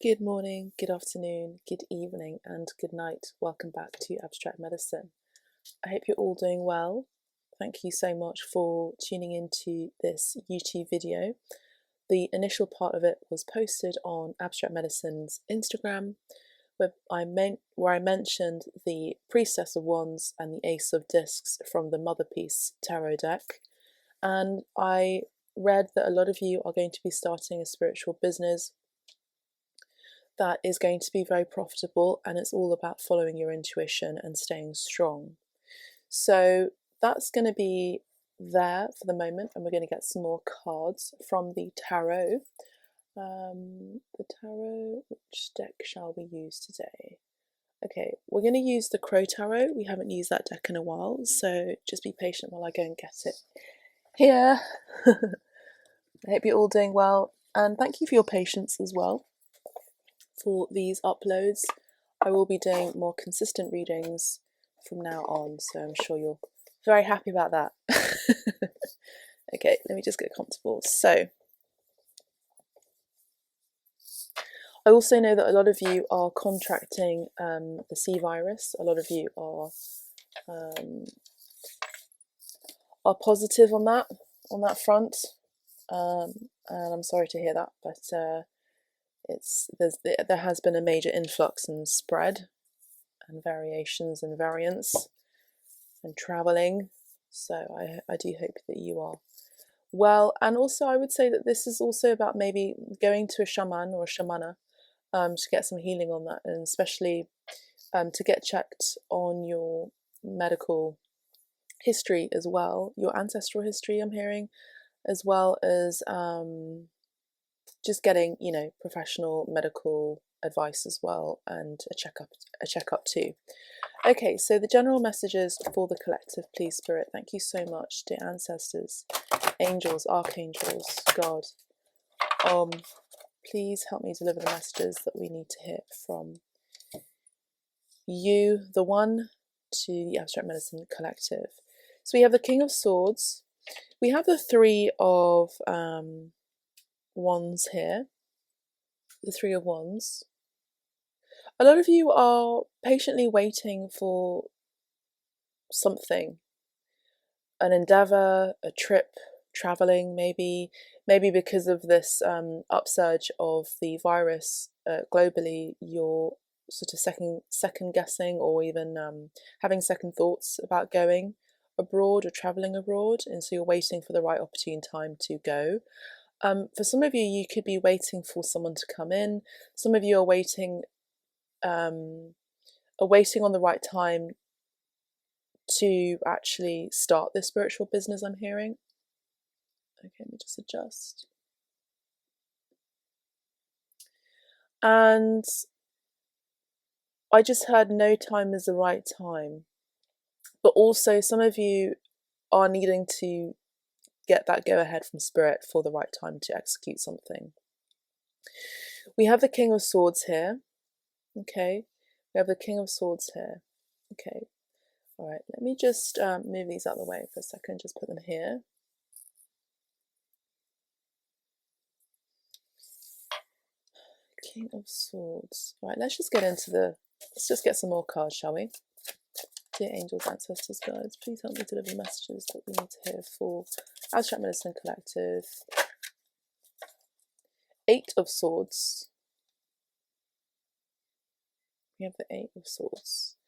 Good morning, good afternoon, good evening, and good night. Welcome back to Abstract Medicine. I hope you're all doing well. Thank you so much for tuning into this YouTube video. The initial part of it was posted on Abstract Medicine's Instagram, where I mentioned the Priestess of Wands and the Ace of Discs from the Mother Piece tarot deck. And I read that a lot of you are going to be starting a spiritual business that is going to be very profitable, and it's all about following your intuition and staying strong. So that's going to be there for the moment, and we're going to get some more cards from the tarot. Which deck shall we use today? Okay, we're going to use the Crow Tarot. We haven't used that deck in a while, so just be patient while I go and get it here. I hope you're all doing well, and thank you for your patience as well for these uploads. I will be doing more consistent readings from now on, so I'm sure you're very happy about that. Okay, let me just get comfortable. So, I also know that a lot of you are contracting the C virus. A lot of you are positive on that front, and I'm sorry to hear that, but there has been a major influx and spread and variations and variants and travelling, so I do hope that you are well. And also I would say that this is also about maybe going to a shaman or a shamana to get some healing on that, and especially to get checked on your medical history as well, your ancestral history, I'm hearing, as well as just getting, professional medical advice as well, and a checkup too. Okay, so the general messages for the collective, please, Spirit. Thank you so much, dear ancestors, angels, archangels, God. Please help me deliver the messages that we need to hear from you, the one, to the Abstract Medicine collective. So we have the King of Swords. We have the Three of Wands here. The Three of Wands. A lot of you are patiently waiting for something, an endeavour, a trip, travelling, maybe because of this upsurge of the virus globally, you're sort of second guessing, or even having second thoughts about going abroad or travelling abroad, and so you're waiting for the right opportune time to go. For some of you, you could be waiting for someone to come in. Some of you are waiting on the right time to actually start this spiritual business, I'm hearing. Okay, let me just adjust. And I just heard no time is the right time. But also some of you are needing to get that go ahead from Spirit for the right time to execute something. We have the King of Swords here. Okay, we have the King of Swords here. Okay, all right, let me just move these out of the way for a second, just put them here. King of Swords. Right, let's just get some more cards, shall we? Dear angels, ancestors, guides, please help me deliver messages that we need to hear for Abstract Medicine Collective. Eight of Swords. We have the Eight of Swords.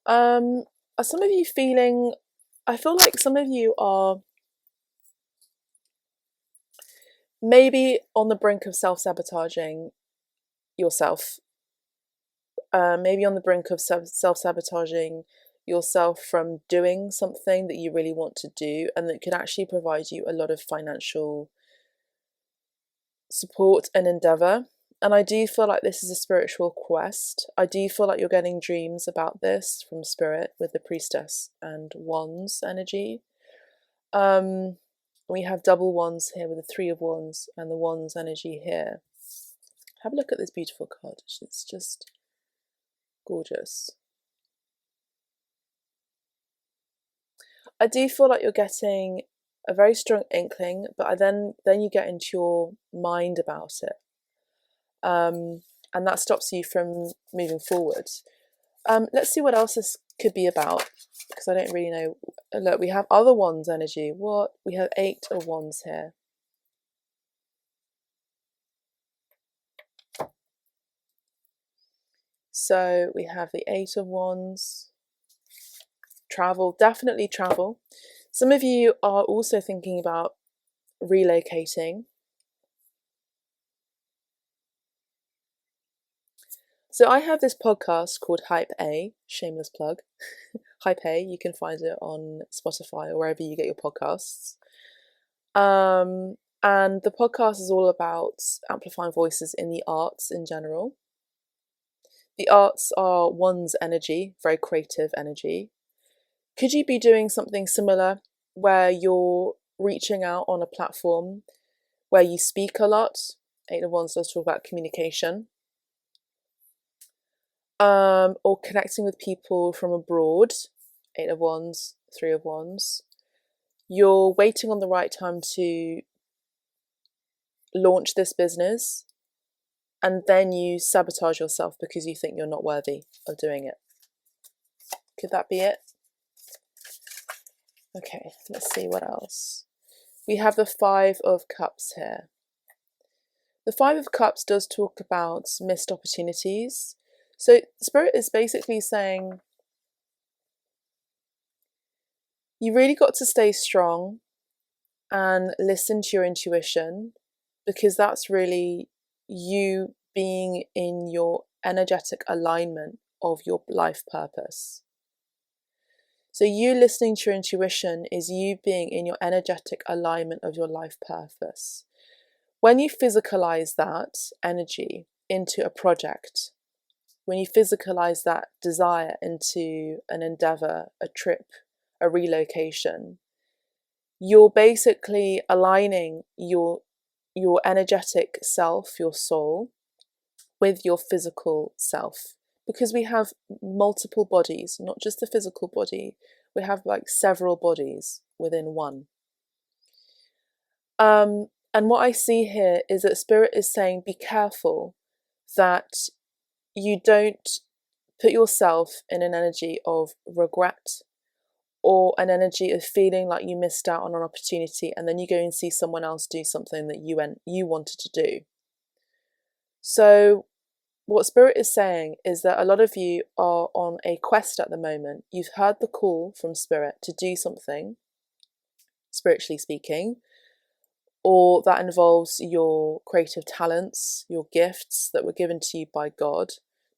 Are some of you feeling, I feel like some of you are maybe on the brink of self-sabotaging yourself. Maybe on the brink of self-sabotaging yourself from doing something that you really want to do, and that could actually provide you a lot of financial support and endeavour. And I do feel like this is a spiritual quest. I do feel like you're getting dreams about this from Spirit with the Priestess and Wands energy. We have double Wands here with the Three of Wands and the Wands energy here. Have a look at this beautiful card. It's just gorgeous. I do feel like you're getting a very strong inkling, but then you get into your mind about it, and that stops you from moving forward. Let's see what else this could be about, because I don't really know. Look, we have other wands energy. What? We have 8 of wands here. So we have the 8 of wands. Travel, definitely travel. Some of you are also thinking about relocating. So I have this podcast called Hype A, shameless plug. Hype A, you can find it on Spotify or wherever you get your podcasts. And the podcast is all about amplifying voices in the arts in general. The arts are one's energy, very creative energy. Could you be doing something similar where you're reaching out on a platform where you speak a lot? 8 of Wands does talk about communication. Or connecting with people from abroad. 8 of Wands, 3 of Wands. You're waiting on the right time to launch this business, and then you sabotage yourself because you think you're not worthy of doing it. Could that be it? Okay, let's see what else. We have the 5 of Cups here. The 5 of Cups does talk about missed opportunities. So Spirit is basically saying you really got to stay strong and listen to your intuition, because that's really you being in your energetic alignment of your life purpose. So you listening to your intuition is you being in your energetic alignment of your life purpose. When you physicalize that energy into a project, when you physicalize that desire into an endeavor, a trip, a relocation, you're basically aligning your energetic self, your soul, with your physical self. Because we have multiple bodies, not just the physical body. We have like several bodies within one. And what I see here is that Spirit is saying, be careful that you don't put yourself in an energy of regret or an energy of feeling like you missed out on an opportunity, and then you go and see someone else do something that you wanted to do. So what Spirit is saying is that a lot of you are on a quest at the moment. You've heard the call from Spirit to do something, spiritually speaking, or that involves your creative talents, your gifts that were given to you by God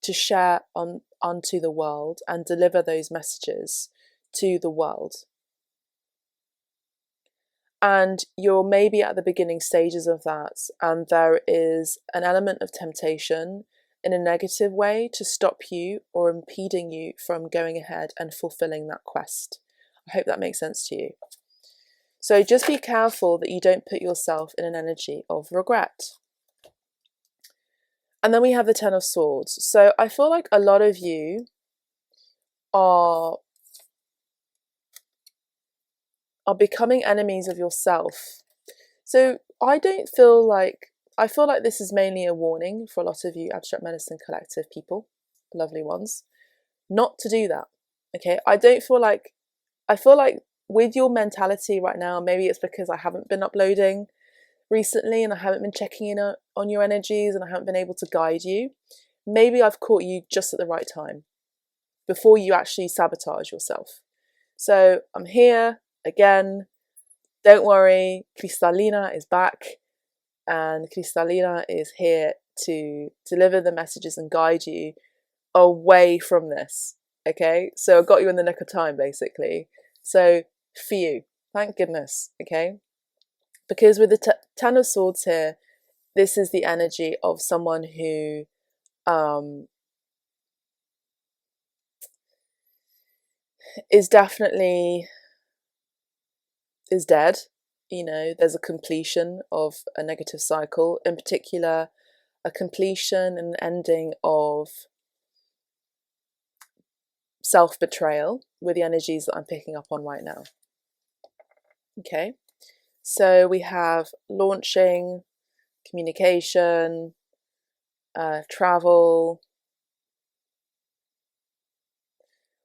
to share onto the world and deliver those messages to the world. And you're maybe at the beginning stages of that, and there is an element of temptation in a negative way to stop you or impeding you from going ahead and fulfilling that quest. I hope that makes sense to you. So just be careful that you don't put yourself in an energy of regret. And then we have the 10 of Swords. So I feel like a lot of you are becoming enemies of yourself. So I feel like this is mainly a warning for a lot of you Abstract Medicine Collective people, lovely ones, not to do that. Okay, I feel like with your mentality right now, maybe it's because I haven't been uploading recently and I haven't been checking in on your energies and I haven't been able to guide you. Maybe I've caught you just at the right time before you actually sabotage yourself. So I'm here again. Don't worry, Cristalina is back, and Cristalina is here to deliver the messages and guide you away from this. Okay, so I got you in the nick of time, basically. So for you, thank goodness. Okay, because with the 10 of Swords here, this is the energy of someone who is definitely dead. You know, there's a completion of a negative cycle, in particular a completion and ending of self-betrayal with the energies that I'm picking up on right now. Okay, So we have launching, communication, travel.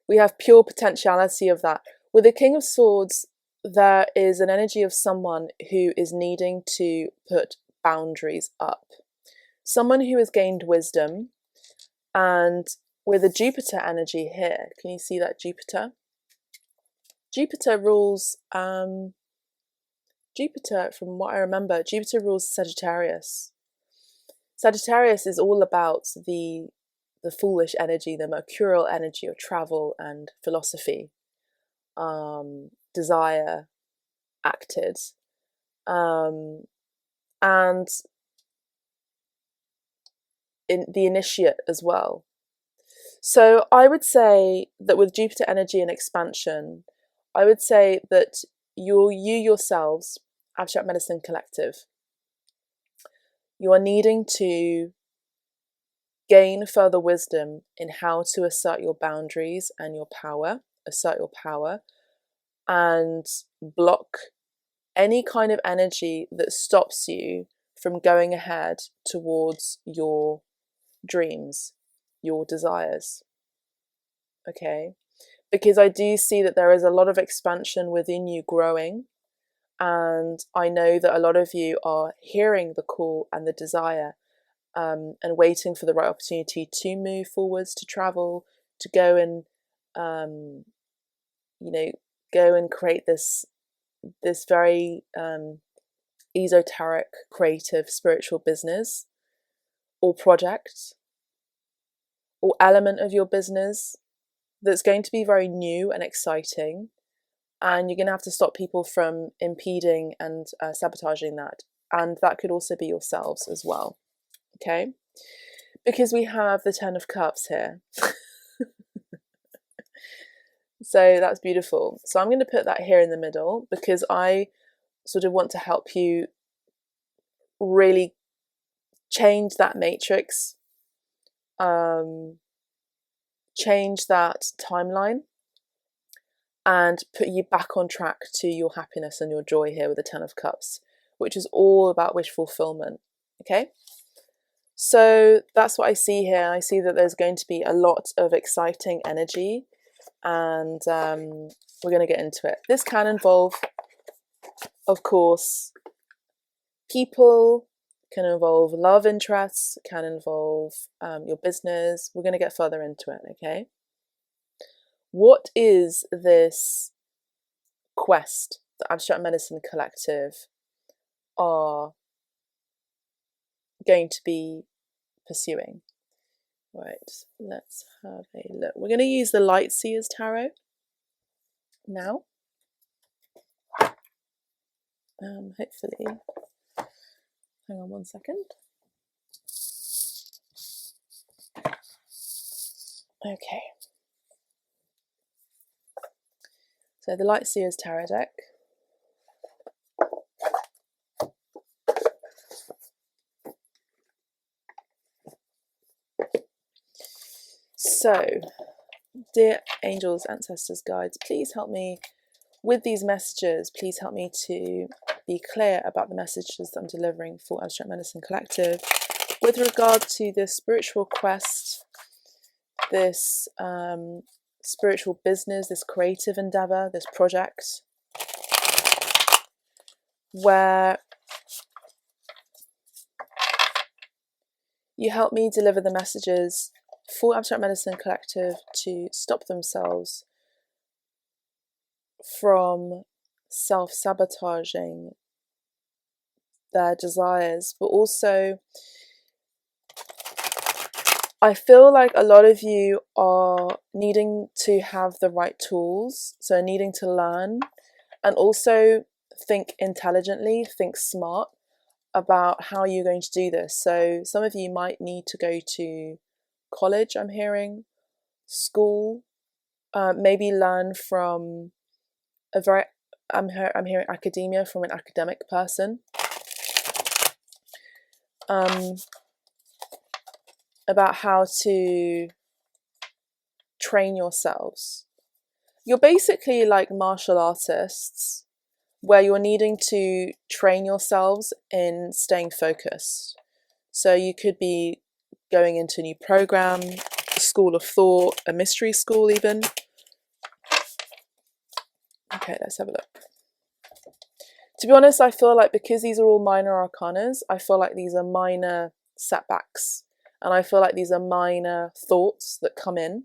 We have pure potentiality of that. With the King of Swords, there is an energy of someone who is needing to put boundaries up. Someone who has gained wisdom, and with the Jupiter energy here, can you see that Jupiter? Jupiter rules, Jupiter, from what I remember, Jupiter rules Sagittarius. Sagittarius is all about the foolish energy, the mercurial energy of travel and philosophy, desire acted, and in the initiate as well. So I would say that with Jupiter energy and expansion, I would say that you yourselves, Abstract Medicine Collective, you are needing to gain further wisdom in how to assert your boundaries and your power, assert your power, and block any kind of energy that stops you from going ahead towards your dreams, your desires. Okay? Because I do see that there is a lot of expansion within you growing, and I know that a lot of you are hearing the call and the desire, and waiting for the right opportunity to move forwards, to travel, to go and go and create this very esoteric, creative, spiritual business or project or element of your business that's going to be very new and exciting, and you're going to have to stop people from impeding and sabotaging that, and that could also be yourselves as well. Okay, because we have the Ten of Cups here. So that's beautiful. So I'm going to put that here in the middle because I sort of want to help you really change that matrix, change that timeline, and put you back on track to your happiness and your joy here with the Ten of Cups, which is all about wish fulfillment. Okay? So that's what I see here. I see that there's going to be a lot of exciting energy, and we're going to get into it. This can involve, of course, people, can involve love interests, can involve your business. We're going to get further into it, okay? What is this quest the Abstract Medicine Collective are going to be pursuing? Right, let's have a look. We're going to use the Light Seers Tarot now. Hopefully, hang on one second. Okay. So the Light Seers Tarot deck. So, dear angels, ancestors, guides, please help me with these messages. Please help me to be clear about the messages that I'm delivering for Abstract Medicine Collective with regard to this spiritual quest, this spiritual business, this creative endeavor, this project, where you help me deliver the messages for Abstract Medicine Collective to stop themselves from self-sabotaging their desires, but also I feel like a lot of you are needing to have the right tools, so needing to learn and also think intelligently, think smart about how you're going to do this. So some of you might need to go to college, I'm hearing, school, maybe learn from I'm hearing academia, from an academic person, about how to train yourselves. You're basically like martial artists, where you're needing to train yourselves in staying focused. So you could be going into a new program, a school of thought, a mystery school even. Okay, let's have a look. To be honest, I feel like because these are all minor arcanas, I feel like these are minor setbacks. And I feel like these are minor thoughts that come in.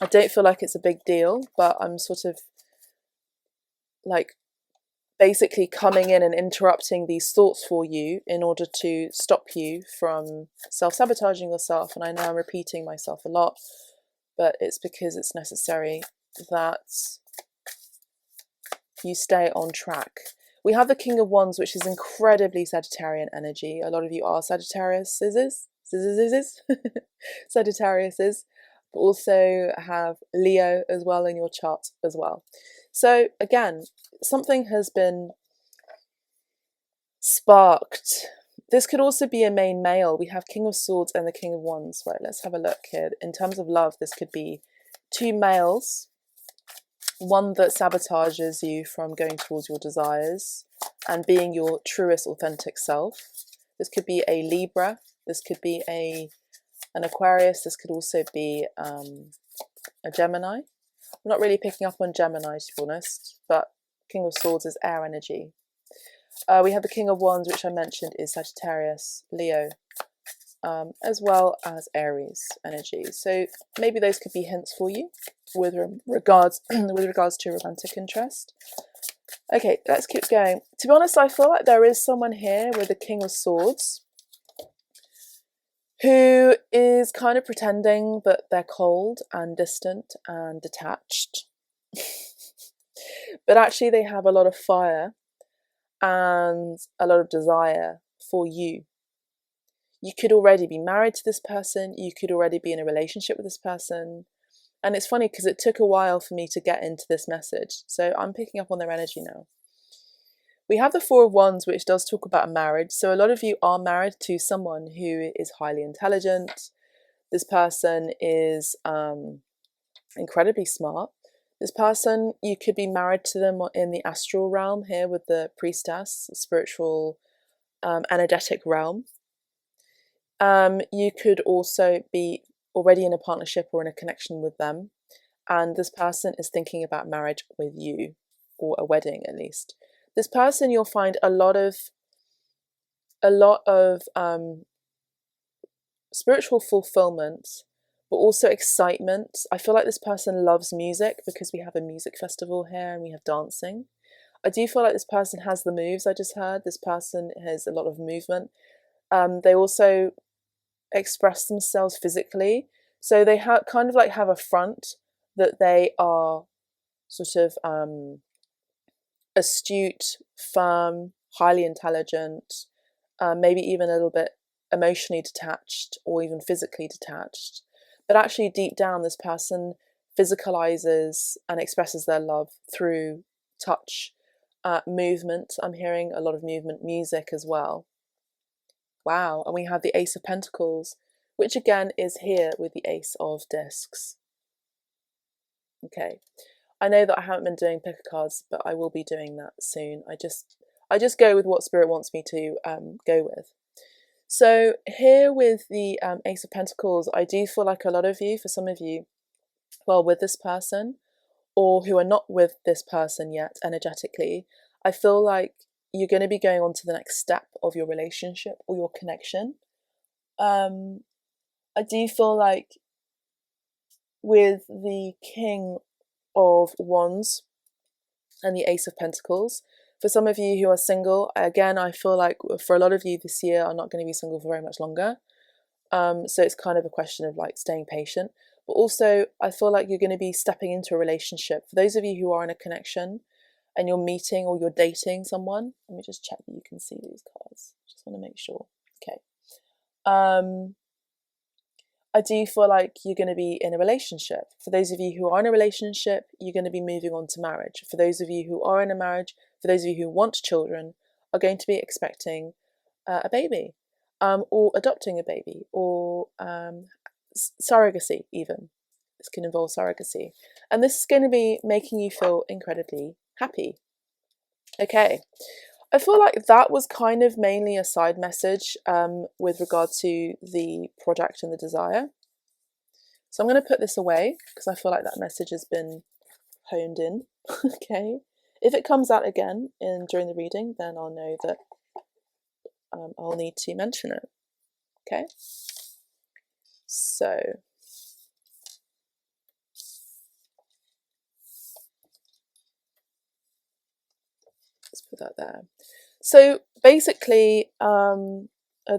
I don't feel like it's a big deal, but I'm sort of like basically coming in and interrupting these thoughts for you in order to stop you from self-sabotaging yourself. And I know I'm repeating myself a lot, but it's because it's necessary that you stay on track. We have the King of Wands, which is incredibly Sagittarian energy. A lot of you are Sagittariuses, Sagittariuses, but also have Leo as well in your chart as well. So again, something has been sparked. This could also be a main male. We have King of Swords and the King of Wands. Right, let's have a look here. In terms of love, this could be two males. One that sabotages you from going towards your desires and being your truest, authentic self. This could be a Libra. This could be an Aquarius. This could also be a Gemini. I'm not really picking up on Gemini, to be honest, but King of Swords is air energy. We have the King of Wands, which I mentioned is Sagittarius, Leo, as well as Aries energy. So maybe those could be hints for you with regards to romantic interest. Okay, let's keep going. To be honest, I feel like there is someone here with the King of Swords who is kind of pretending that they're cold and distant and detached. But actually they have a lot of fire and a lot of desire for you. You could already be married to this person. You could already be in a relationship with this person. And it's funny because it took a while for me to get into this message. So I'm picking up on their energy now. We have the Four of Wands, which does talk about marriage. So a lot of you are married to someone who is highly intelligent. This person is incredibly smart. This person, you could be married to them in the astral realm here with the priestess, spiritual, energetic realm. You could also be already in a partnership or in a connection with them, and this person is thinking about marriage with you, or a wedding at least. This person, you'll find a lot of spiritual fulfillment, but also excitement. I feel like this person loves music because we have a music festival here and we have dancing. I do feel like this person has the moves I just heard. This person has a lot of movement. They also express themselves physically. So they kind of like have a front that they are sort of astute, firm, highly intelligent, maybe even a little bit emotionally detached or even physically detached. But actually deep down, this person physicalizes and expresses their love through touch, movement. I'm hearing a lot of movement, music as well. Wow, and we have the Ace of Pentacles, which again is here with the Ace of Discs. Okay, I know that I haven't been doing picker cards, but I will be doing that soon. I just go with what Spirit wants me to go with. So here with the Ace of Pentacles, I do feel like a lot of you, for some of you, well, with this person, or who are not with this person yet energetically, I feel like you're going to be going on to the next step of your relationship or your connection. I do feel like with the King of Wands and the Ace of Pentacles, for some of you who are single, again, I feel like for a lot of you this year are not going to be single for very much longer. So it's kind of a question of like staying patient. But also, I feel like you're going to be stepping into a relationship. For those of you who are in a connection and you're meeting or you're dating someone, let me just check that you can see these cards. Just want to make sure. Okay. I do feel like you're going to be in a relationship. For those of you who are in a relationship, you're going to be moving on to marriage. For those of you who are in a marriage, for those of you who want children, are going to be expecting a baby, or adopting a baby, or surrogacy even. This can involve surrogacy. And this is going to be making you feel incredibly happy. Okay, I feel like that was kind of mainly a side message with regard to the project and the desire. So I'm going to put this away because I feel like that message has been honed in. Okay, if it comes out again during the reading, then I'll know that I'll need to mention it. Okay, so let's put that there. So basically,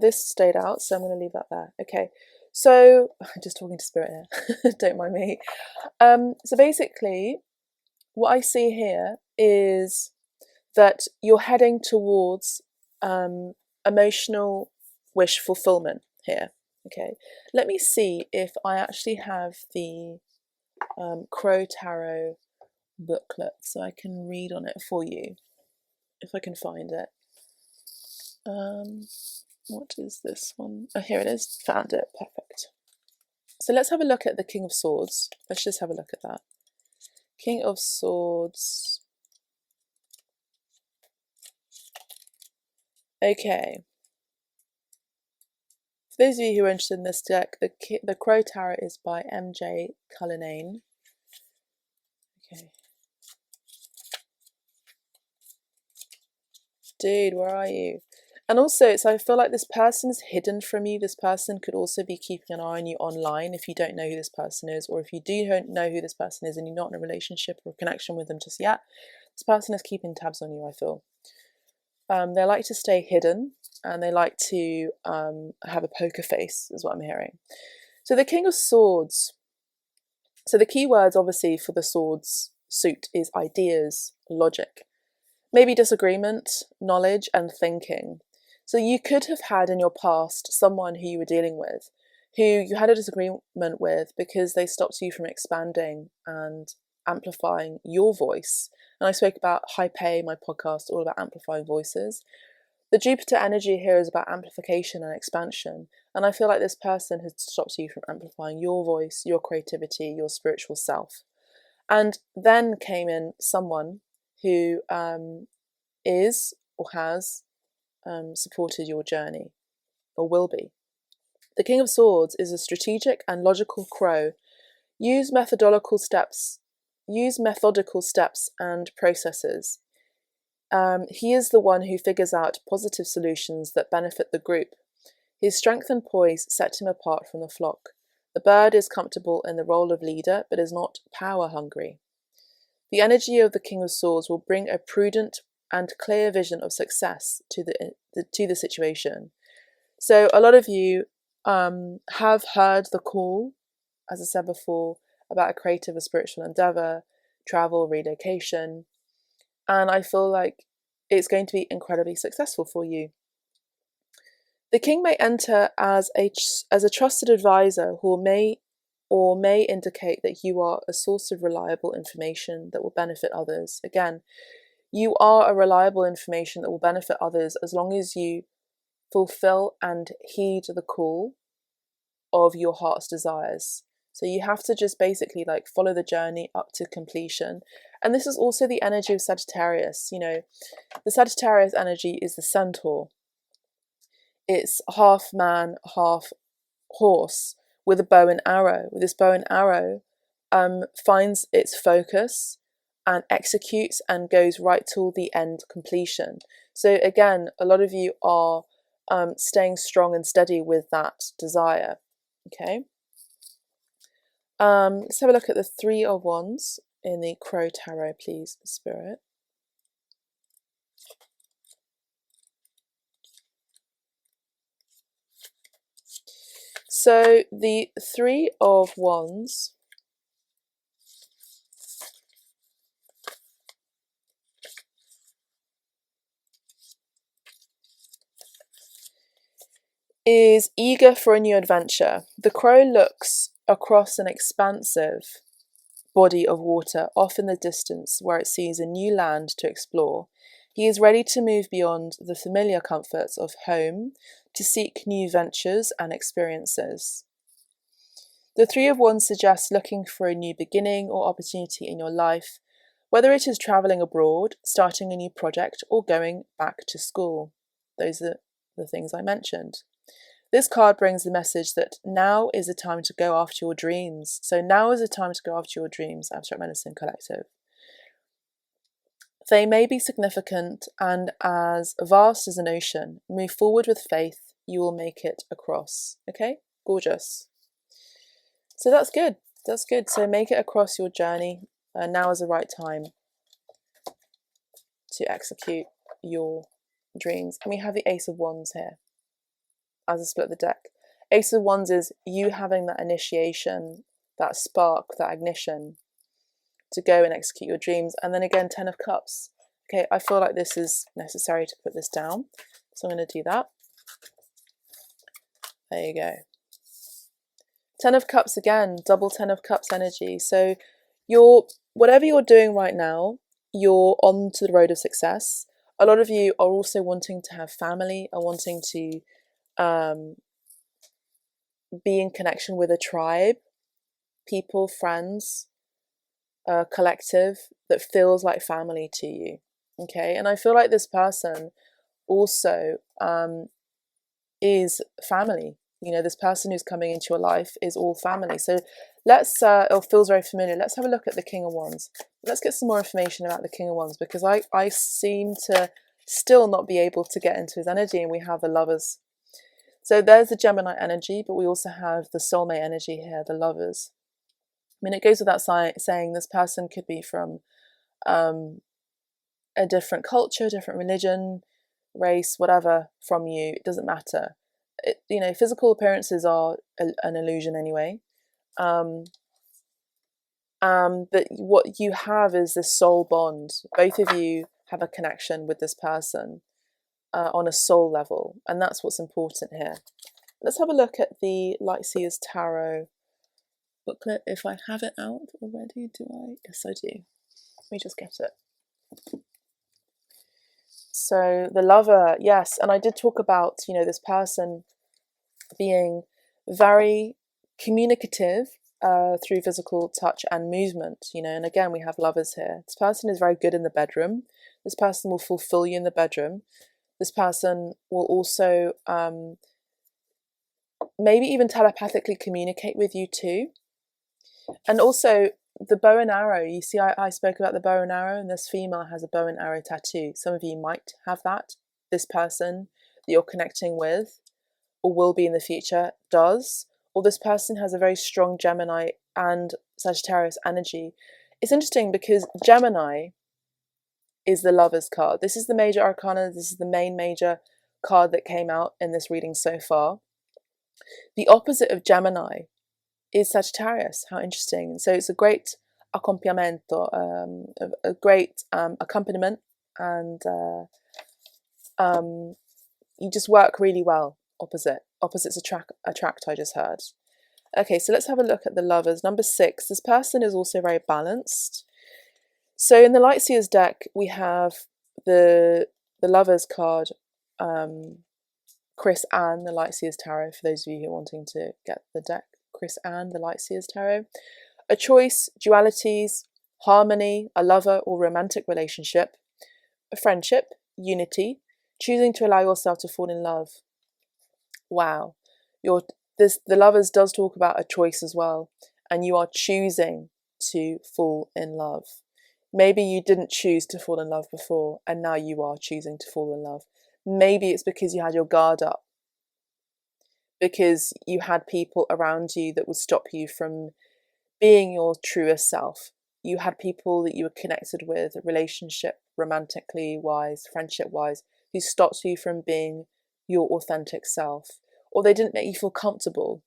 this stayed out, so I'm going to leave that there. Okay, so I'm just talking to Spirit here, don't mind me. So basically, what I see here is that you're heading towards emotional wish fulfillment here. Okay, let me see if I actually have the Crow Tarot booklet so I can read on it for you, if I can find it. What is this one? Oh, here it is. Found it. Perfect. So let's have a look at the King of Swords. Let's just have a look at that. King of Swords. Okay. For those of you who are interested in this deck, the Crow Tarot is by MJ Cullinane. Okay. Dude, where are you? And also, so I feel like this person's hidden from you. This person could also be keeping an eye on you online if you don't know who this person is, or if you do know who this person is and you're not in a relationship or a connection with them just yet, this person is keeping tabs on you, I feel. They like to stay hidden and they like to have a poker face, is what I'm hearing. So the King of Swords. So the key words, obviously, for the Swords suit is ideas, logic, maybe disagreement, knowledge, and thinking. So you could have had in your past someone who you were dealing with, who you had a disagreement with because they stopped you from expanding and amplifying your voice. And I spoke about High Pay, my podcast, all about amplifying voices. The Jupiter energy here is about amplification and expansion. And I feel like this person has stopped you from amplifying your voice, your creativity, your spiritual self. And then came in someone who is or has supported your journey, or will be. The King of Swords is a strategic and logical crow. Use methodical steps and processes. He is the one who figures out positive solutions that benefit the group. His strength and poise set him apart from the flock. The bird is comfortable in the role of leader, but is not power hungry. The energy of the King of Swords will bring a prudent and clear vision of success to the situation. So a lot of you have heard the call, as I said before, about a creative or spiritual endeavour, travel, relocation, and I feel like it's going to be incredibly successful for you. The king may enter as a trusted advisor who may indicate that you are a source of reliable information that will benefit others. Again, you are a reliable information that will benefit others as long as you fulfill and heed the call of your heart's desires. So you have to just basically like follow the journey up to completion. And this is also the energy of Sagittarius. You know, the Sagittarius energy is the centaur. It's half man, half horse with a bow and arrow. With this bow and arrow, finds its focus and executes and goes right till the end completion. So again, a lot of you are staying strong and steady with that desire. Okay. Let's have a look at the Three of Wands in the Crow Tarot, please, Spirit. So the Three of Wands is eager for a new adventure. The crow looks across an expansive body of water off in the distance where it sees a new land to explore. He is ready to move beyond the familiar comforts of home to seek new ventures and experiences. The Three of Wands suggests looking for a new beginning or opportunity in your life, whether it is travelling abroad, starting a new project, or going back to school. Those are the things I mentioned. This card brings the message that now is the time to go after your dreams. So now is the time to go after your dreams, Abstract Medicine Collective. They may be significant and as vast as an ocean. Move forward with faith. You will make it across. Okay? Gorgeous. So that's good. That's good. So make it across your journey. Now is the right time to execute your dreams. And we have the Ace of Wands here as I split the deck. Ace of Wands is you having that initiation, that spark, that ignition to go and execute your dreams. And then again, 10 of Cups. Okay, I feel like this is necessary to put this down. So I'm going to do that. There you go. 10 of Cups again, double 10 of Cups energy. So whatever you're doing right now, you're on to the road of success. A lot of you are also wanting to have family, are wanting to be in connection with a tribe, people, friends, a collective that feels like family to you. Okay, and I feel like this person also is family. You know, this person who's coming into your life is all family. So let's, it feels very familiar. Let's have a look at the King of Wands. Let's get some more information about the King of Wands, because I seem to still not be able to get into his energy, and we have the Lovers. So there's the Gemini energy, but we also have the soulmate energy here, the Lovers. I mean, it goes without saying this person could be from a different culture, different religion, race, whatever from you. It doesn't matter. You know, physical appearances are an illusion anyway. But what you have is this soul bond. Both of you have a connection with this person on a soul level, and that's what's important here. Let's have a look at the Lightseers Tarot booklet, if I have it out already. Do I? Yes, I do. Let me just get it. So the Lover, yes, and I did talk about, you know, this person being very communicative through physical touch and movement, you know, and again we have Lovers here. This person is very good in the bedroom. This person will fulfill you in the bedroom. This person will also maybe even telepathically communicate with you too. And also the bow and arrow, you see I spoke about the bow and arrow, and this female has a bow and arrow tattoo. Some of you might have that. This person that you're connecting with or will be in the future does, or this person has a very strong Gemini and Sagittarius energy. It's interesting because Gemini is the Lovers card. This is the major arcana. This is the main major card that came out in this reading so far. The opposite of Gemini is Sagittarius. How interesting. So it's a great accompanimento, a great accompaniment, and you just work really well. Opposites attract, I just heard. Okay, so let's have a look at the Lovers. Number 6, this person is also very balanced. So in the Lightseers deck, we have the Lovers card, Chris Anne, the Lightseers Tarot, for those of you who are wanting to get the deck. Chris Anne, the Lightseers Tarot. A choice, dualities, harmony, a lover or romantic relationship, a friendship, unity, choosing to allow yourself to fall in love. Wow. The Lovers does talk about a choice as well, and you are choosing to fall in love. Maybe you didn't choose to fall in love before, and now you are choosing to fall in love. Maybe it's because you had your guard up, because you had people around you that would stop you from being your truest self. You had people that you were connected with, relationship, romantically wise, friendship wise, who stopped you from being your authentic self, or they didn't make you feel comfortable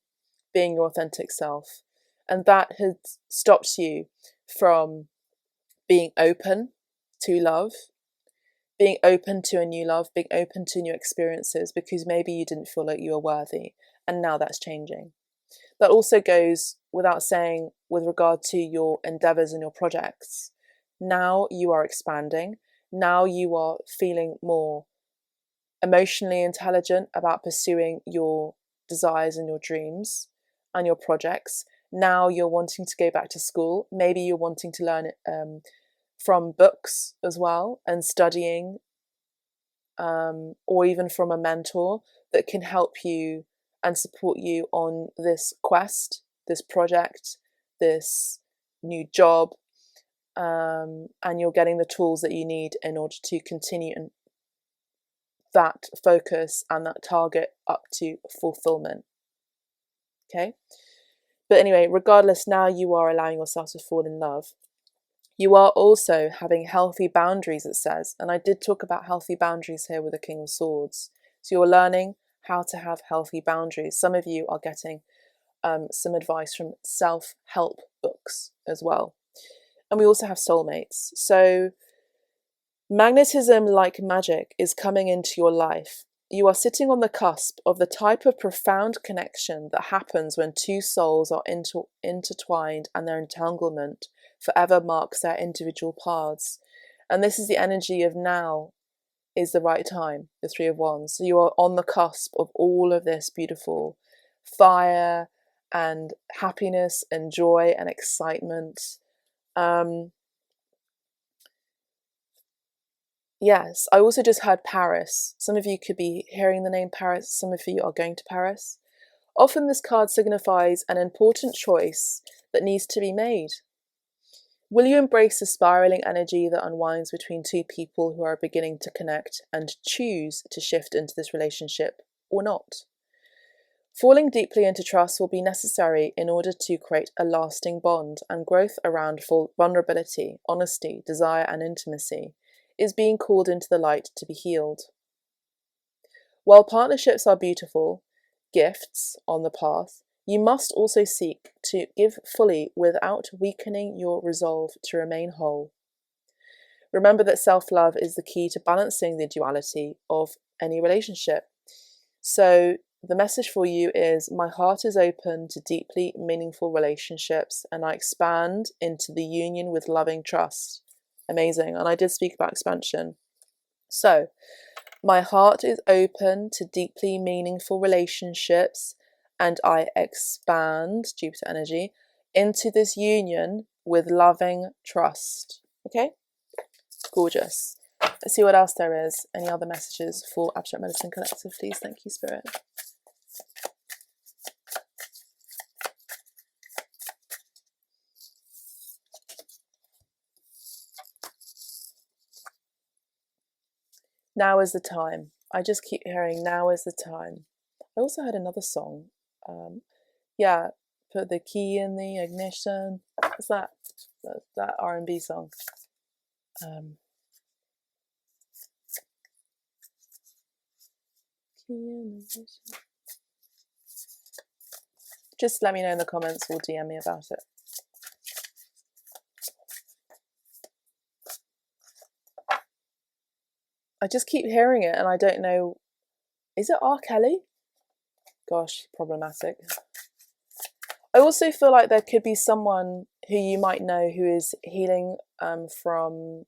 being your authentic self, and that had stopped you from being open to love, being open to a new love, being open to new experiences, because maybe you didn't feel like you were worthy, and now that's changing. That also goes without saying with regard to your endeavours and your projects. Now you are expanding. Now you are feeling more emotionally intelligent about pursuing your desires and your dreams and your projects. Now you're wanting to go back to school. Maybe you're wanting to learn from books as well, and studying, or even from a mentor that can help you and support you on this quest, this project, this new job, and you're getting the tools that you need in order to continue that focus and that target up to fulfillment. Okay? But anyway, regardless, now you are allowing yourself to fall in love. You are also having healthy boundaries, it says. And I did talk about healthy boundaries here with the King of Swords. So you're learning how to have healthy boundaries. Some of you are getting some advice from self-help books as well. And we also have soulmates. So magnetism, like magic, is coming into your life. You are sitting on the cusp of the type of profound connection that happens when two souls are intertwined, and their entanglement forever marks their individual paths. And this is the energy of now is the right time, the Three of Wands. So you are on the cusp of all of this beautiful fire and happiness and joy and excitement. Yes, I also just heard Paris. Some of you could be hearing the name Paris. Some of you are going to Paris. Often this card signifies an important choice that needs to be made. Will you embrace the spiraling energy that unwinds between two people who are beginning to connect and choose to shift into this relationship or not? Falling deeply into trust will be necessary in order to create a lasting bond, and growth around full vulnerability, honesty, desire, and intimacy is being called into the light to be healed. While partnerships are beautiful gifts on the path, you must also seek to give fully without weakening your resolve to remain whole. Remember that self-love is the key to balancing the duality of any relationship. So the message for you is, my heart is open to deeply meaningful relationships, and I expand into the union with loving trust. Amazing. And I did speak about expansion. So my heart is open to deeply meaningful relationships, and I expand, Jupiter energy, into this union with loving trust. Okay? Gorgeous. Let's see what else there is. Any other messages for Abstract Medicine Collective, please? Thank you, Spirit. Now is the time. I just keep hearing now is the time. I also heard another song. Yeah, put the key in the ignition. What's that? That R&B song. Key in the ignition. Just let me know in the comments or DM me about it. I just keep hearing it and I don't know. Is it R. Kelly? Gosh, problematic. I also feel like there could be someone who you might know who is healing from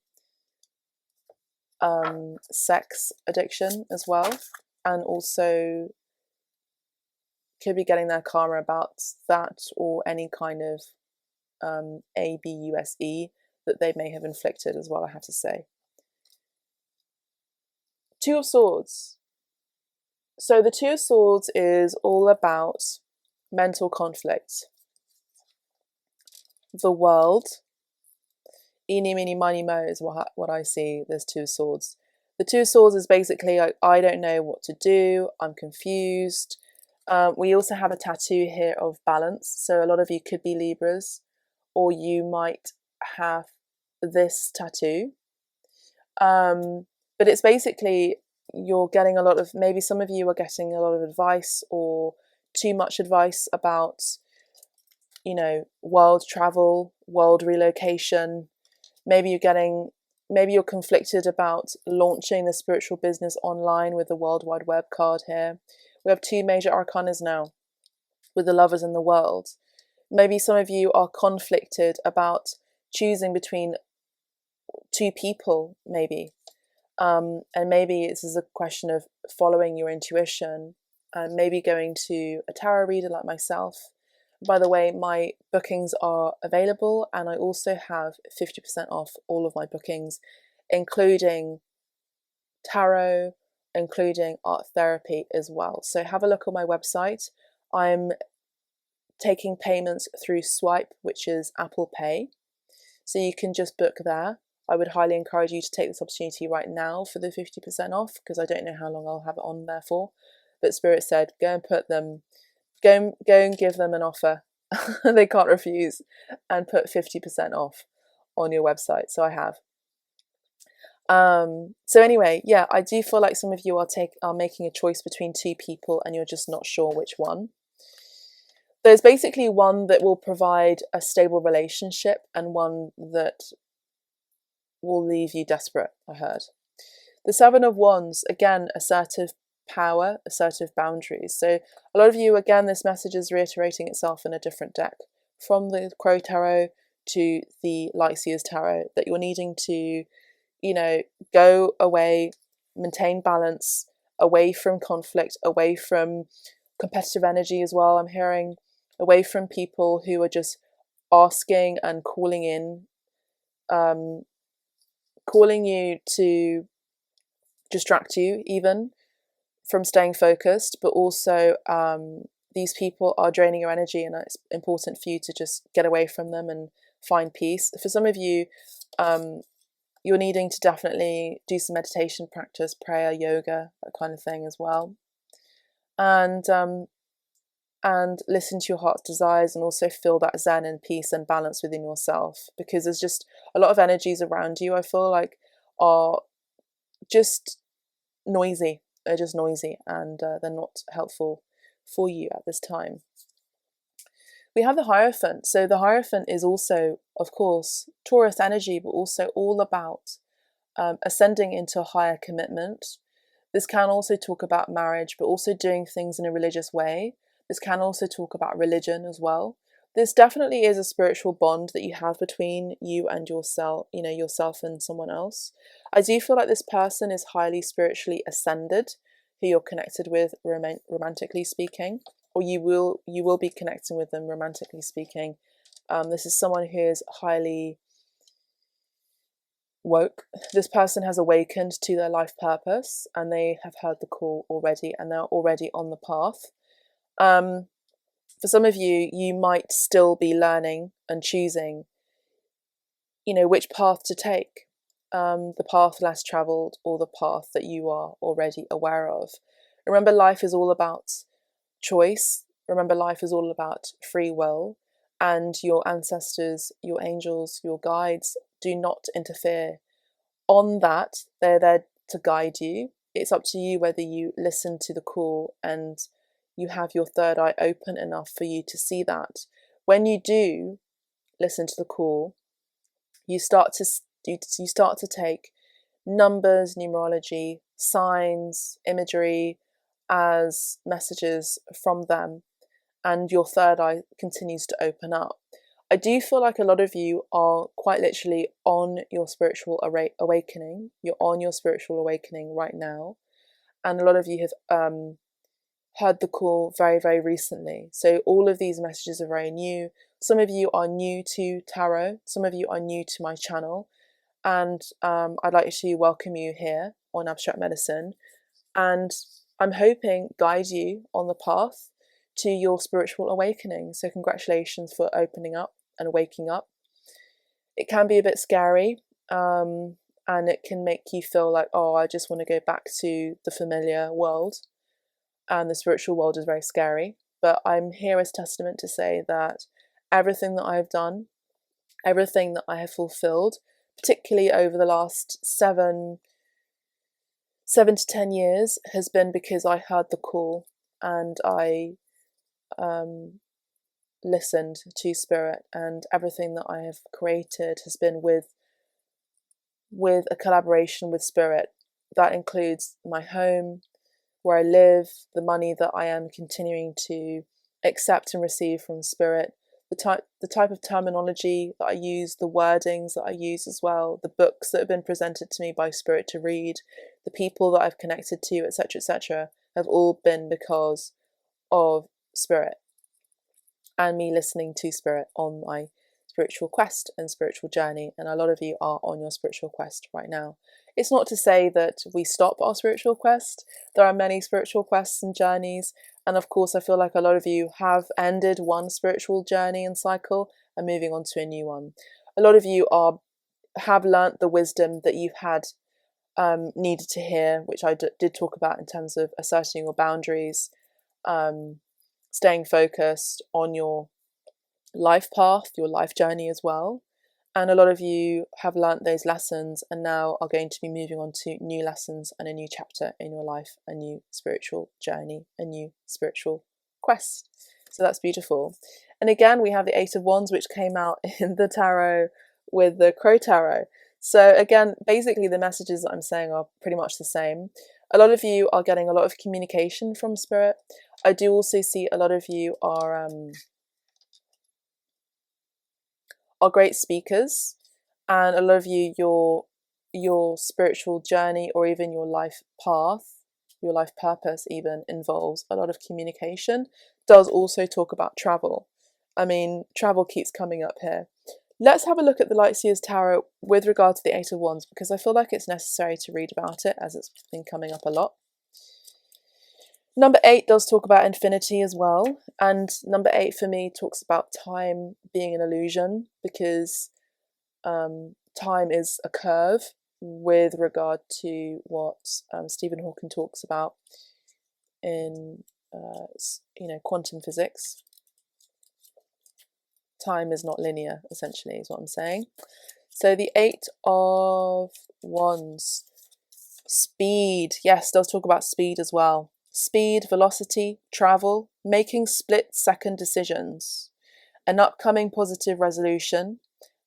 sex addiction as well, and also could be getting their karma about that, or any kind of abuse that they may have inflicted as well, I have to say. Two of Swords. So the Two of Swords is all about mental conflict. The world. Eeny, meeny, miny, mo is what I see. There's Two of Swords. The Two of Swords is basically like, I don't know what to do. I'm confused. We also have a tattoo here of balance. So a lot of you could be Libras, or you might have this tattoo. But it's basically, you're getting a lot of, maybe some of you are getting a lot of advice, or too much advice about, you know, world travel, world relocation. Maybe you're conflicted about launching the spiritual business online with the World Wide Web card here. We have two major arcanas now with the Lovers in the World. Maybe some of you are conflicted about choosing between two people, maybe. And maybe this is a question of following your intuition, and maybe going to a tarot reader like myself, by the way, my bookings are available, and I also have 50% off all of my bookings, including tarot, including art therapy as well. So have a look on my website. I'm taking payments through Swipe, which is Apple Pay. So you can just book there. I would highly encourage you to take this opportunity right now for the 50% off, because I don't know how long I'll have it on there for. But Spirit said, go and give them an offer. They can't refuse, and put 50% off on your website. So I have. So anyway, yeah, I do feel like some of you are making a choice between two people and you're just not sure which one. There's basically one that will provide a stable relationship and one that will leave you desperate, I heard. The Seven of Wands, again, assertive power, assertive boundaries. So a lot of you, again, this message is reiterating itself in a different deck, from the Crow Tarot to the Lightseers Tarot, that you're needing to, go away, maintain balance, away from conflict, away from competitive energy as well. I'm hearing away from people who are just asking and calling you to distract you, even from staying focused, but also these people are draining your energy, and it's important for you to just get away from them and find peace. For some of you, you're needing to definitely do some meditation practice, prayer, yoga, that kind of thing as well. And listen to your heart's desires, and also feel that zen and peace and balance within yourself, because there's just a lot of energies around you, I feel like, are just noisy. They're just noisy, and they're not helpful for you at this time. We have the Hierophant. So the Hierophant is also, of course, Taurus energy, but also all about ascending into a higher commitment. This can also talk about marriage, but also doing things in a religious way. This can also talk about religion as well. This definitely is a spiritual bond that you have between you and yourself, yourself and someone else. I do feel like this person is highly spiritually ascended, who you're connected with romantically speaking, or you will be connecting with them romantically speaking. This is someone who is highly woke. This person has awakened to their life purpose, and they have heard the call already, and they're already on the path. For some of you, you might still be learning and choosing, which path to take, the path less traveled or the path that you are already aware of. Remember, life is all about choice. Remember, life is all about free will, and your ancestors, your angels, your guides do not interfere on that. They're there to guide you. It's up to you whether you listen to the call and you have your third eye open enough for you to see that. When you do listen to the call, you start to take numbers, numerology, signs, imagery as messages from them, and your third eye continues to open up. I do feel like a lot of you are quite literally on your spiritual awakening. You're on your spiritual awakening right now, and a lot of you have heard the call very, very recently. So all of these messages are very new. Some of you are new to tarot. Some of you are new to my channel, and I'd like to welcome you here on Abstract Medicine, and I'm hoping guide you on the path to your spiritual awakening. So congratulations for opening up and waking up. It can be a bit scary, and it can make you feel like, oh, I just want to go back to the familiar world, and the spiritual world is very scary. But I'm here as testament to say that everything that I've done, everything that I have fulfilled, particularly over the last 7 to 10 years, has been because I heard the call and I listened to spirit, and everything that I have created has been with a collaboration with spirit. That includes my home, where I live, the money that I am continuing to accept and receive from spirit, the type of terminology that I use, the wordings that I use as well, the books that have been presented to me by spirit to read, the people that I've connected to, etc., have all been because of spirit. and me listening to Spirit on my spiritual quest and spiritual journey. And a lot of you are on your spiritual quest right now. It's not to say that we stop our spiritual quest. There are many spiritual quests and journeys. And of course, I feel like a lot of you have ended one spiritual journey and cycle and moving on to a new one. A lot of you have learnt the wisdom that you've had needed to hear, which I did talk about in terms of asserting your boundaries, staying focused on your life path, your life journey as well. And a lot of you have learnt those lessons and now are going to be moving on to new lessons and a new chapter in your life, a new spiritual journey, a new spiritual quest. So that's beautiful. And again, we have the Eight of Wands, which came out in the tarot with the Crow Tarot. So again, basically the messages that I'm saying are pretty much the same. A lot of you are getting a lot of communication from Spirit. I do also see a lot of you are great speakers, and a lot of you, your spiritual journey or even your life path, your life purpose even involves a lot of communication. Does also talk about travel. I mean, travel keeps coming up here. Let's have a look at the Lightseers Tarot with regard to the Eight of Wands, because I feel like it's necessary to read about it as it's been coming up a lot. Number 8 does talk about infinity as well, and number 8 for me talks about time being an illusion, because time is a curve with regard to what Stephen Hawking talks about in quantum physics. Time is not linear, essentially, is what I'm saying. So the Eight of Wands, speed, yes, does talk about speed as well. Speed, velocity, travel, making split-second decisions, an upcoming positive resolution,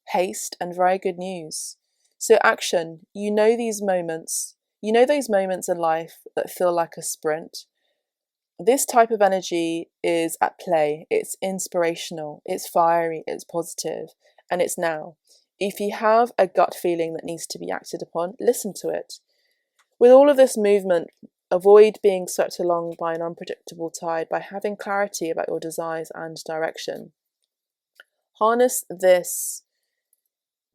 haste, and very good news. So action, you know these moments, you know those moments in life that feel like a sprint. This type of energy is at play. It's inspirational, it's fiery, it's positive, and it's now. If you have a gut feeling that needs to be acted upon, listen to it. With all of this movement, avoid being swept along by an unpredictable tide by having clarity about your desires and direction. Harness this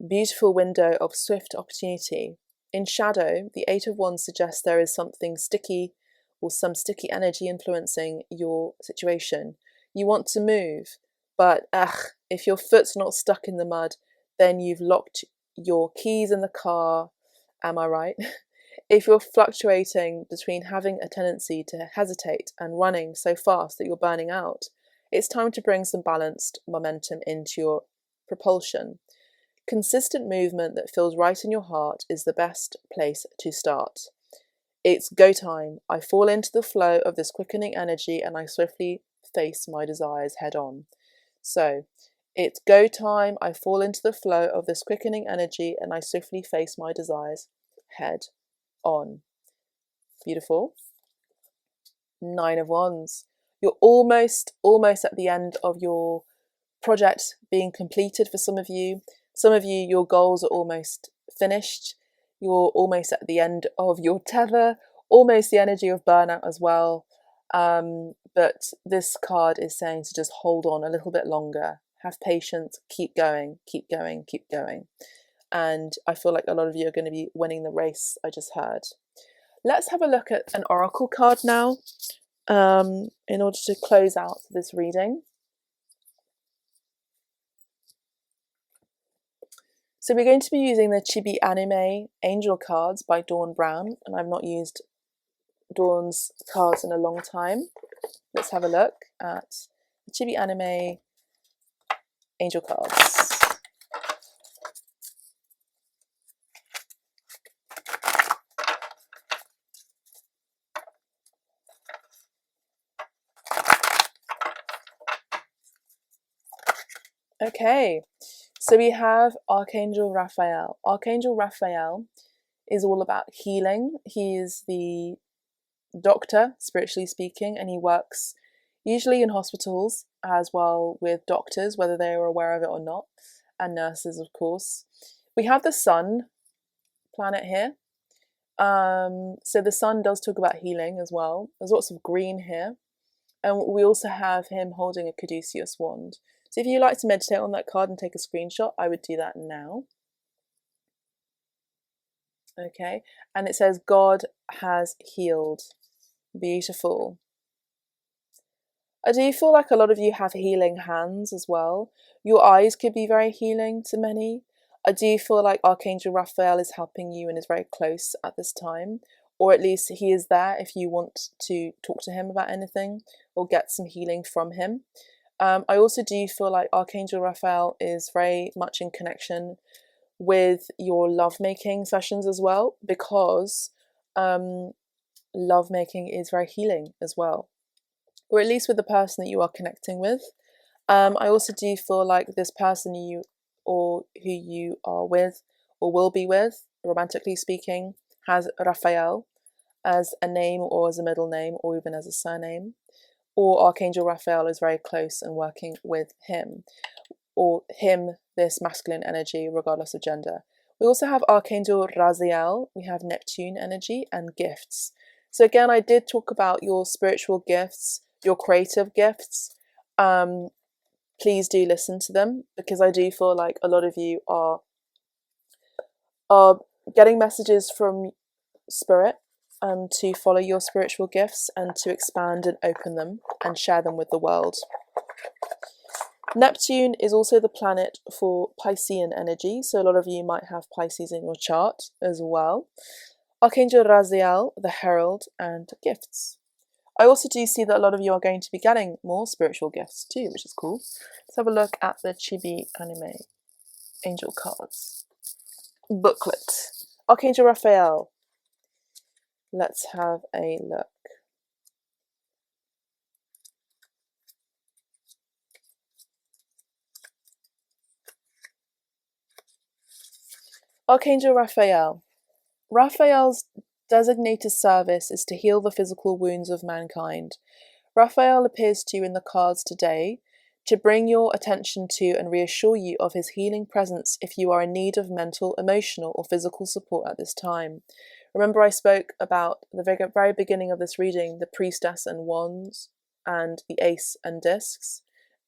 beautiful window of swift opportunity. In shadow, the Eight of Wands suggests there is something sticky or some sticky energy influencing your situation. You want to move, but if your foot's not stuck in the mud, then you've locked your keys in the car. Am I right? If you're fluctuating between having a tendency to hesitate and running so fast that you're burning out, it's time to bring some balanced momentum into your propulsion. Consistent movement that feels right in your heart is the best place to start. It's go time. I fall into the flow of this quickening energy and I swiftly face my desires head on. So, it's go time. I fall into the flow of this quickening energy and I swiftly face my desires head on. Beautiful. Nine of Wands. You're almost at the end of your project being completed for some of you. Some of you, your goals are almost finished. You're almost at the end of your tether, almost the energy of burnout as well. But this card is saying to just hold on a little bit longer, have patience, keep going, keep going, keep going. And I feel like a lot of you are going to be winning the race, I just heard. Let's have a look at an oracle card now in order to close out this reading. So we're going to be using the Chibi Anime Angel cards by Dawn Brown, and I've not used Dawn's cards in a long time. Let's have a look at the Chibi Anime Angel cards. Okay, so we have Archangel Raphael. Archangel Raphael is all about healing. He is the doctor, spiritually speaking, and he works usually in hospitals as well with doctors, whether they are aware of it or not, and nurses, of course. We have the sun planet here. So the sun does talk about healing as well. There's lots of green here. And we also have him holding a caduceus wand. So if you like to meditate on that card and take a screenshot, I would do that now. Okay, and it says God has healed. Beautiful. I do feel like a lot of you have healing hands as well. Your eyes could be very healing to many. I do feel like Archangel Raphael is helping you and is very close at this time, or at least he is there if you want to talk to him about anything or get some healing from him. I also do feel like Archangel Raphael is very much in connection with your lovemaking sessions as well, because lovemaking is very healing as well, or at least with the person that you are connecting with. I also do feel like this person you or who you are with or will be with, romantically speaking, has Raphael as a name or as a middle name or even as a surname, or Archangel Raphael is very close and working with him, or him, this masculine energy, regardless of gender. We also have Archangel Raziel, we have Neptune energy and gifts. So again, I did talk about your spiritual gifts, your creative gifts. Please do listen to them, because I do feel like a lot of you are getting messages from spirit to follow your spiritual gifts and to expand and open them and share them with the world. Neptune is also the planet for Piscean energy, so a lot of you might have Pisces in your chart as well. Archangel Raziel, the herald, and gifts. I also do see that a lot of you are going to be getting more spiritual gifts too, which is cool. Let's have a look at the Chibi Anime Angel Cards booklet. Archangel Raphael. Let's have a look. Archangel Raphael. Raphael's designated service is to heal the physical wounds of mankind. Raphael appears to you in the cards today to bring your attention to and reassure you of his healing presence if you are in need of mental, emotional, or physical support at this time. Remember, I spoke about the very beginning of this reading, the priestess and wands and the ace and discs,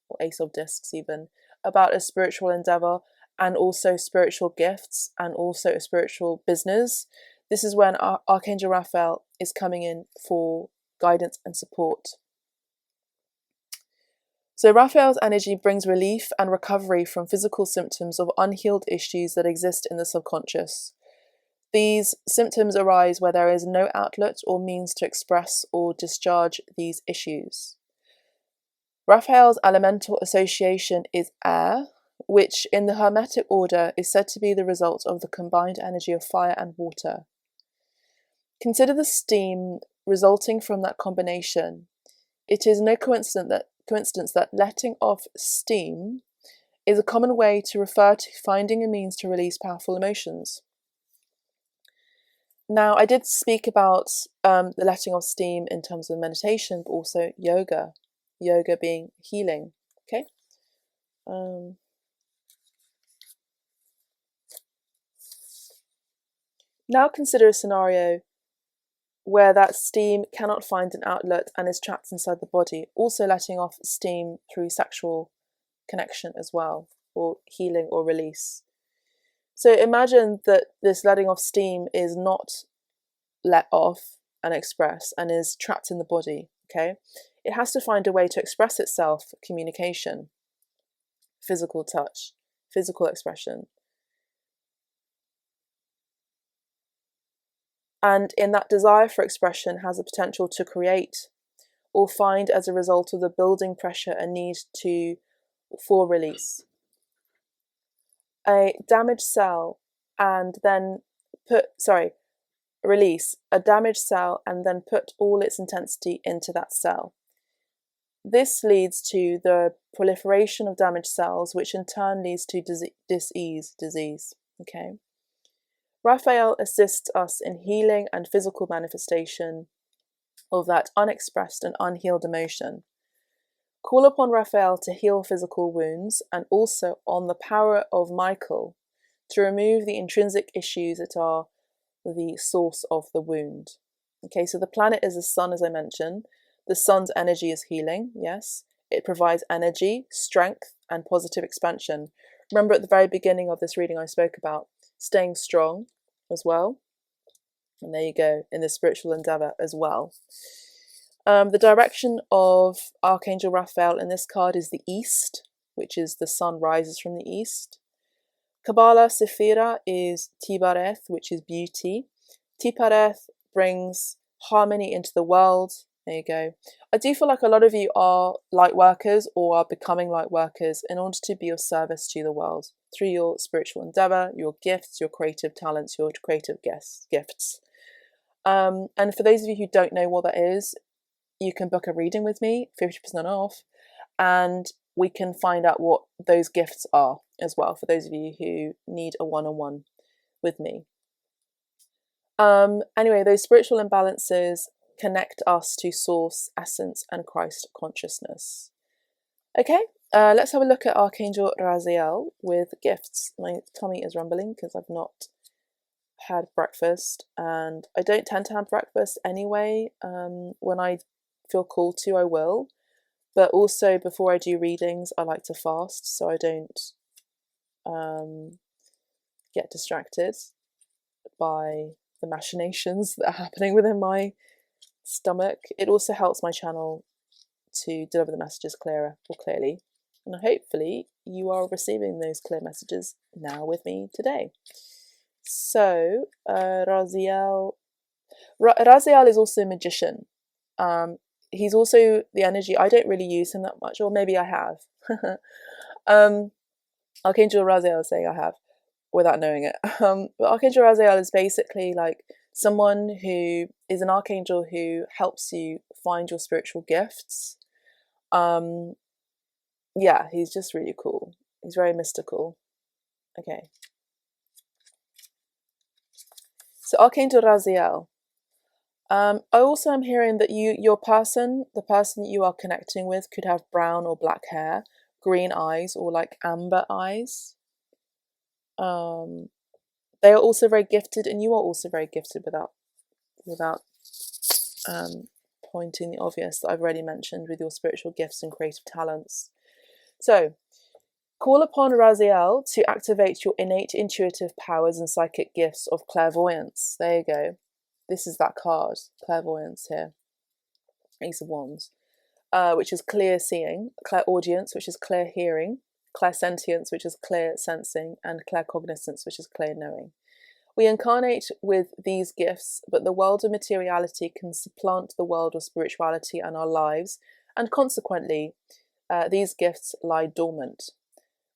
or ace of discs even, about a spiritual endeavor and also spiritual gifts and also a spiritual business. This is when Archangel Raphael is coming in for guidance and support. So Raphael's energy brings relief and recovery from physical symptoms of unhealed issues that exist in the subconscious. These symptoms arise where there is no outlet or means to express or discharge these issues. Raphael's elemental association is air, which in the Hermetic order is said to be the result of the combined energy of fire and water. Consider the steam resulting from that combination. It is no coincidence that letting off steam is a common way to refer to finding a means to release powerful emotions. Now, I did speak about the letting off steam in terms of meditation, but also yoga being healing. Okay. Now consider a scenario where that steam cannot find an outlet and is trapped inside the body, also letting off steam through sexual connection as well, or healing or release. So imagine that this letting off steam is not let off and express and is trapped in the body, okay? It has to find a way to express itself, communication, physical touch, physical expression. And in that desire for expression has the potential to create or find as a result of the building pressure and need for release. A damaged cell and then release a damaged cell and then put all its intensity into that cell. This leads to the proliferation of damaged cells, which in turn leads to disease. Okay. Raphael assists us in healing and physical manifestation of that unexpressed and unhealed emotion. Call upon Raphael to heal physical wounds and also on the power of Michael to remove the intrinsic issues that are the source of the wound. Okay, so the planet is the sun, as I mentioned. The sun's energy is healing, yes. It provides energy, strength, and positive expansion. Remember at the very beginning of this reading I spoke about staying strong as well. And there you go, in the spiritual endeavour as well. The direction of Archangel Raphael in this card is the east, which is the sun rises from the east. Kabbalah Sephira is Tibareth, which is beauty. Tipareth brings harmony into the world. There you go. I do feel like a lot of you are light workers or are becoming light workers in order to be of service to the world through your spiritual endeavour, your gifts, your creative talents, your creative gifts. And for those of you who don't know what that is, you can book a reading with me, 50% off, and we can find out what those gifts are as well for those of you who need a one-on-one with me. Anyway, those spiritual imbalances connect us to source, essence, and Christ consciousness. Okay, let's have a look at Archangel Raziel with gifts. My tummy is rumbling because I've not had breakfast, and I don't tend to have breakfast anyway. When I feel called to, I will, but also before I do readings I like to fast so I don't get distracted by the machinations that are happening within my stomach. It also helps my channel to deliver the messages clearer or clearly, and hopefully you are receiving those clear messages now with me today. So Raziel is also a magician. He's also the energy, I don't really use him that much, or maybe I have. Archangel Raziel is saying I have without knowing it. But Archangel Raziel is basically like someone who is an archangel who helps you find your spiritual gifts. Yeah, he's just really cool. He's very mystical. Okay. So Archangel Raziel. I also am hearing that the person that you are connecting with could have brown or black hair, green eyes, or like amber eyes. They are also very gifted, and you are also very gifted without pointing the obvious that I've already mentioned with your spiritual gifts and creative talents. So, call upon Raziel to activate your innate intuitive powers and psychic gifts of clairvoyance. There you go. This is that card, clairvoyance here. Ace of Wands, which is clear seeing, clairaudience, which is clear hearing, clairsentience, which is clear sensing, and claircognizance, which is clear knowing. We incarnate with these gifts, but the world of materiality can supplant the world of spirituality and our lives, and consequently, these gifts lie dormant.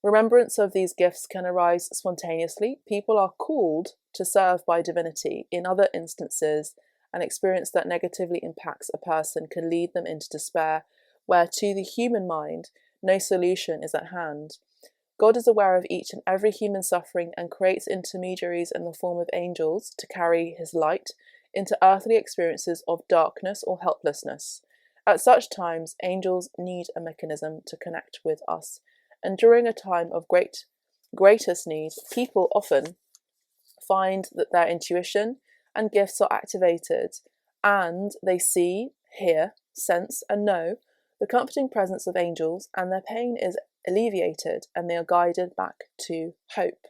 Remembrance of these gifts can arise spontaneously. People are called to serve by divinity. In other instances, an experience that negatively impacts a person can lead them into despair, where to the human mind, no solution is at hand. God is aware of each and every human suffering and creates intermediaries in the form of angels to carry his light into earthly experiences of darkness or helplessness. At such times, angels need a mechanism to connect with us. And during a time of greatest need, people often find that their intuition and gifts are activated, and they see, hear, sense, and know the comforting presence of angels, and their pain is alleviated, and they are guided back to hope.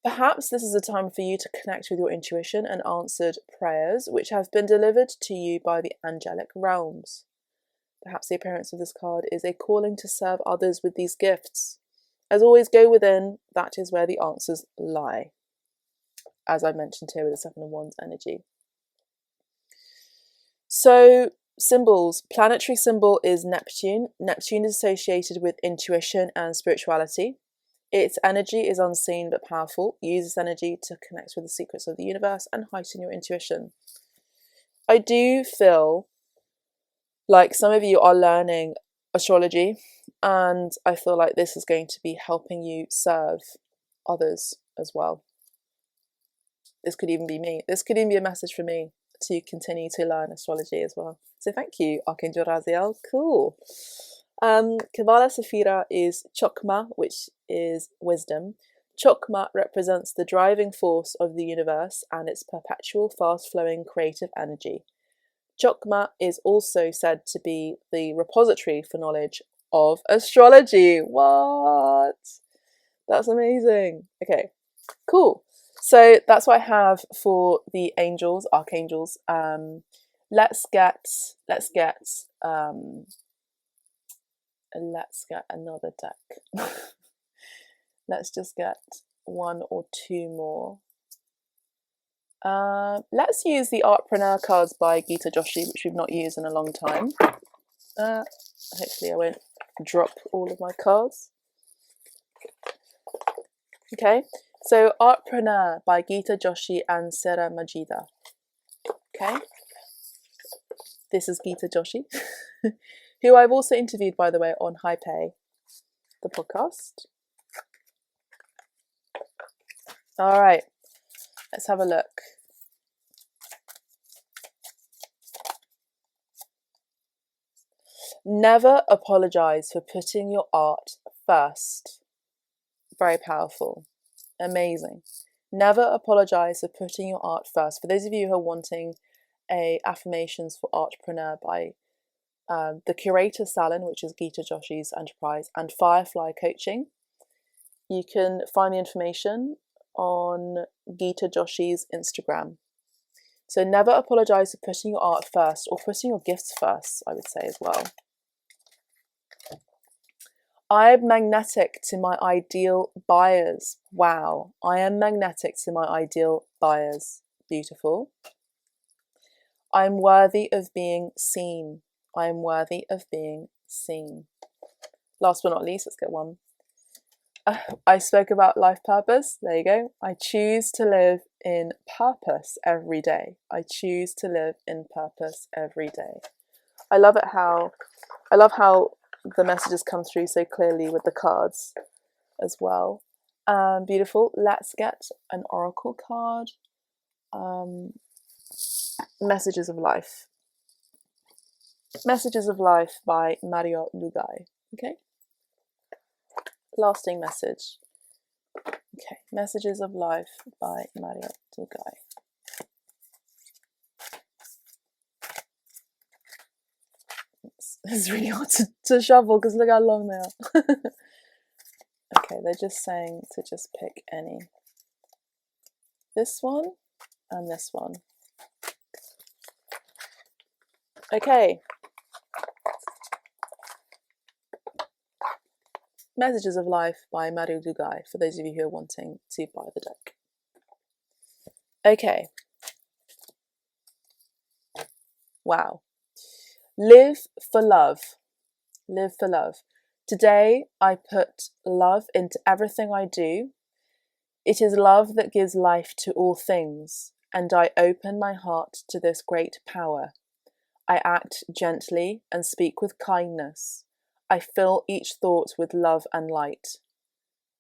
Perhaps this is a time for you to connect with your intuition and answered prayers, which have been delivered to you by the angelic realms. Perhaps the appearance of this card is a calling to serve others with these gifts. As always, go within. That is where the answers lie. As I mentioned here with the Seven of Wands energy. So, symbols. Planetary symbol is Neptune. Neptune is associated with intuition and spirituality. Its energy is unseen but powerful. Use this energy to connect with the secrets of the universe and heighten your intuition. I do feel like some of you are learning astrology, and I feel like this is going to be helping you serve others as well. This could even be me. This could even be a message for me to continue to learn astrology as well. So thank you, Archangel Raziel. Cool. Kabbalah Sephira is Chokmah, which is wisdom. Chokmah represents the driving force of the universe and its perpetual, fast-flowing creative energy. Chokmah is also said to be the repository for knowledge of astrology. What? That's amazing. Okay, cool. So that's what I have for the angels, archangels. Let's get another deck. Let's just get one or two more. Let's use the Artpreneur cards by Gita Joshi, which we've not used in a long time. Hopefully I won't drop all of my cards. Okay, so Artpreneur by Gita Joshi and Sera Majida. Okay, this is Gita Joshi, who I've also interviewed, by the way, on High Pay, the podcast. All right, let's have a look. Never apologize for putting your art first. Very powerful. Amazing. Never apologize for putting your art first. For those of you who are wanting a affirmations for Artpreneur by the curator Salon, which is Gita Joshi's enterprise, and Firefly Coaching, you can find the information on Gita Joshi's Instagram. So never apologize for putting your art first, or putting your gifts first, I would say as well. I am magnetic to my ideal buyers. Wow, I am magnetic to my ideal buyers. Beautiful. I'm worthy of being seen. I am worthy of being seen. Last but not least, let's get one. I spoke about life purpose. There you go. I choose to live in purpose every day. I choose to live in purpose every day. I love how the messages come through so clearly with the cards as well. Beautiful. Let's get an oracle card. Messages of Life. Messages of Life by Mario Lugai. Okay. Lasting message. Okay. Messages of Life by Mario Lugai. It's really hard to shuffle because look how long they are. Okay, they're just saying to just pick any. This one and this one. Okay. Messages of Life by Mario Lugai, for those of you who are wanting to buy the deck. Okay. Wow. Live for love. Live for love. Today I put love into everything I do. It is love that gives life to all things, and I open my heart to this great power. I act gently and speak with kindness. I fill each thought with love and light.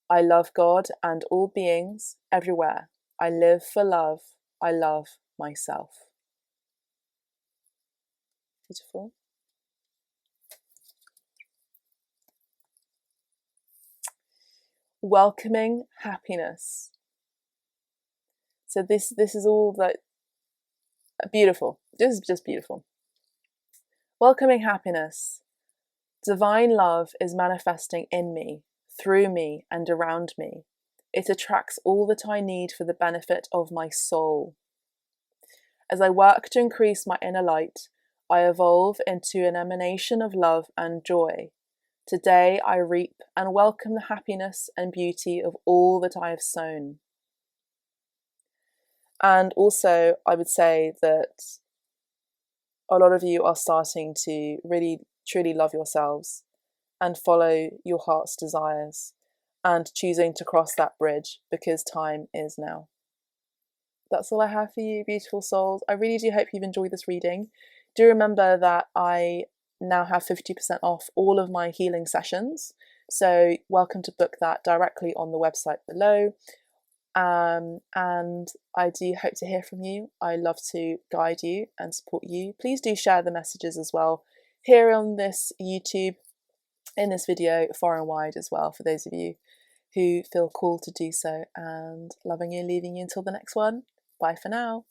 I love God and all beings everywhere. I live for love. I love myself. Beautiful. Welcoming happiness. So this is all that beautiful. This is just beautiful. Welcoming happiness. Divine love is manifesting in me, through me, and around me. It attracts all that I need for the benefit of my soul. As I work to increase my inner light, I evolve into an emanation of love and joy. Today I reap and welcome the happiness and beauty of all that I have sown. And also, I would say that a lot of you are starting to really, truly love yourselves and follow your heart's desires and choosing to cross that bridge because time is now. That's all I have for you, beautiful souls. I really do hope you've enjoyed this reading. Do remember that I now have 50% off all of my healing sessions. So welcome to book that directly on the website below. And I do hope to hear from you. I love to guide you and support you. Please do share the messages as well here on this YouTube, in this video, far and wide as well, for those of you who feel called to do so. And loving you, leaving you until the next one. Bye for now.